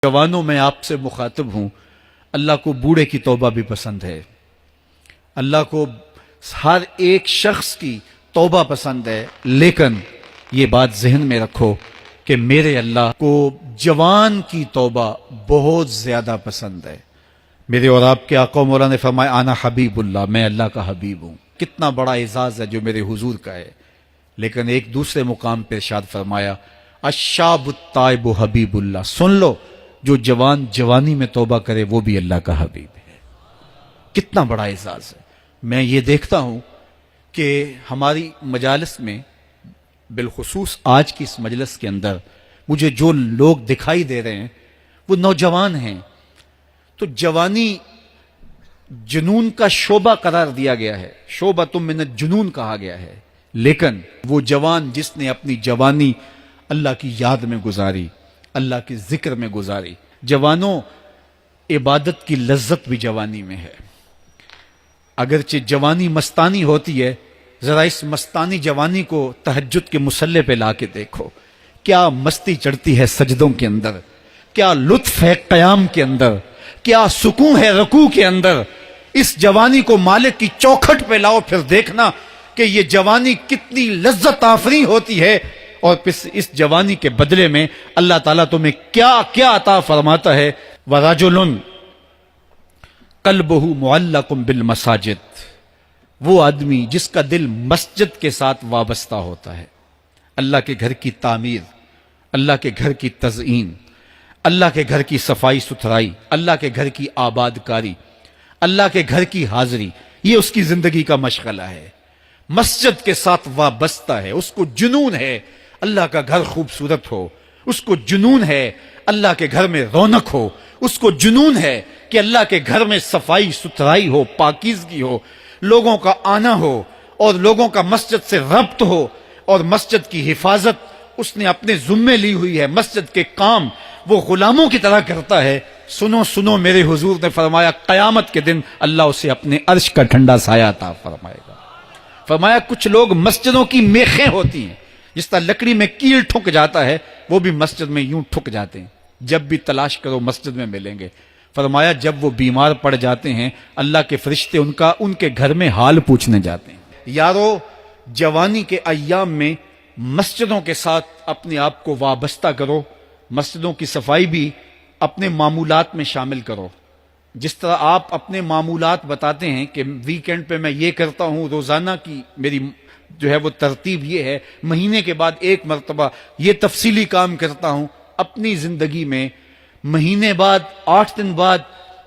جوانوں میں آپ سے مخاطب ہوں، اللہ کو بوڑھے کی توبہ بھی پسند ہے، اللہ کو ہر ایک شخص کی توبہ پسند ہے، لیکن یہ بات ذہن میں رکھو کہ میرے اللہ کو جوان کی توبہ بہت زیادہ پسند ہے۔ میرے اور آپ کے آقا و مولا نے فرمایا آنا حبیب اللہ، میں اللہ کا حبیب ہوں۔ کتنا بڑا اعزاز ہے جو میرے حضور کا ہے، لیکن ایک دوسرے مقام پہ ارشاد فرمایا الشاب التائب حبیب اللہ، سن لو جو جوان جوانی میں توبہ کرے وہ بھی اللہ کا حبیب ہے۔ کتنا بڑا اعزاز ہے۔ میں یہ دیکھتا ہوں کہ ہماری مجالس میں، بالخصوص آج کی اس مجلس کے اندر، مجھے جو لوگ دکھائی دے رہے ہیں وہ نوجوان ہیں۔ تو جوانی جنون کا شعبہ قرار دیا گیا ہے، شعبۃ من الجنون کہا گیا ہے، لیکن وہ جوان جس نے اپنی جوانی اللہ کی یاد میں گزاری، اللہ کے ذکر میں گزاری۔ جوانوں، عبادت کی لذت بھی جوانی میں ہے۔ اگرچہ جوانی مستانی ہوتی ہے، ذرا اس مستانی جوانی کو تہجد کے مصلے پہ لا کے دیکھو، کیا مستی چڑھتی ہے سجدوں کے اندر، کیا لطف ہے قیام کے اندر، کیا سکون ہے رکوع کے اندر۔ اس جوانی کو مالک کی چوکھٹ پہ لاؤ، پھر دیکھنا کہ یہ جوانی کتنی لذت آفریں ہوتی ہے، اور پھر اس جوانی کے بدلے میں اللہ تعالیٰ تمہیں کیا کیا عطا فرماتا ہے۔ وَرَجُلٌ قَلْبُهُ مُعَلَّقٌ بِالْمَسَاجِدِ، وہ آدمی جس کا دل مسجد کے ساتھ وابستہ ہوتا ہے، اللہ کے گھر کی تعمیر، اللہ کے گھر کی تزئین، اللہ کے گھر کی صفائی ستھرائی، اللہ کے گھر کی آباد کاری، اللہ کے گھر کی حاضری، یہ اس کی زندگی کا مشغلہ ہے۔ مسجد کے ساتھ وابستہ ہے، اس کو جنون ہے اللہ کا گھر خوبصورت ہو، اس کو جنون ہے اللہ کے گھر میں رونق ہو، اس کو جنون ہے کہ اللہ کے گھر میں صفائی ستھرائی ہو، پاکیزگی ہو، لوگوں کا آنا ہو، اور لوگوں کا مسجد سے ربط ہو، اور مسجد کی حفاظت اس نے اپنے ذمے لی ہوئی ہے، مسجد کے کام وہ غلاموں کی طرح کرتا ہے۔ سنو سنو، میرے حضور نے فرمایا قیامت کے دن اللہ اسے اپنے عرش کا ٹھنڈا سایہ عطا فرمائے گا۔ فرمایا کچھ لوگ مسجدوں کی میخیں ہوتی ہیں، جس طرح لکڑی میں کیل ٹھک جاتا ہے، وہ بھی مسجد میں یوں ٹھک جاتے ہیں، جب بھی تلاش کرو مسجد میں ملیں گے۔ فرمایا جب وہ بیمار پڑ جاتے ہیں، اللہ کے فرشتے ان کے گھر میں حال پوچھنے جاتے ہیں۔ یارو، جوانی کے ایام میں مسجدوں کے ساتھ اپنے آپ کو وابستہ کرو، مسجدوں کی صفائی بھی اپنے معمولات میں شامل کرو۔ جس طرح آپ اپنے معمولات بتاتے ہیں کہ ویکینڈ پہ میں یہ کرتا ہوں، روزانہ کی میری جو ہے وہ ترتیب یہ ہے، مہینے کے بعد ایک مرتبہ یہ تفصیلی کام کرتا ہوں، اپنی زندگی میں مہینے بعد، 8 دن بعد،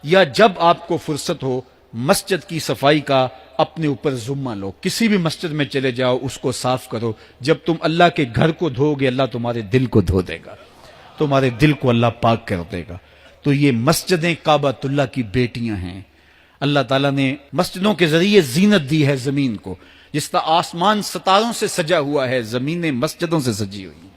یا جب آپ کو فرصت ہو، مسجد کی صفائی کا اپنے اوپر ذمہ لو۔ کسی بھی مسجد میں چلے جاؤ، اس کو صاف کرو۔ جب تم اللہ کے گھر کو دھو گے، اللہ تمہارے دل کو دھو دے گا، تمہارے دل کو اللہ پاک کر دے گا۔ تو یہ مسجدیں کعبۃ اللہ کی بیٹیاں ہیں۔ اللہ تعالیٰ نے مسجدوں کے ذریعے زینت دی ہے زمین کو، جس طرح آسمان ستاروں سے سجا ہوا ہے، زمینیں مسجدوں سے سجی ہوئی ہیں۔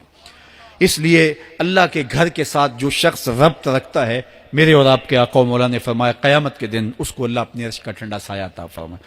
اس لیے اللہ کے گھر کے ساتھ جو شخص ربط رکھتا ہے، میرے اور آپ کے آقا و مولا نے فرمایا قیامت کے دن اس کو اللہ اپنے عرش کا ٹھنڈا سایہ عطا فرمائے۔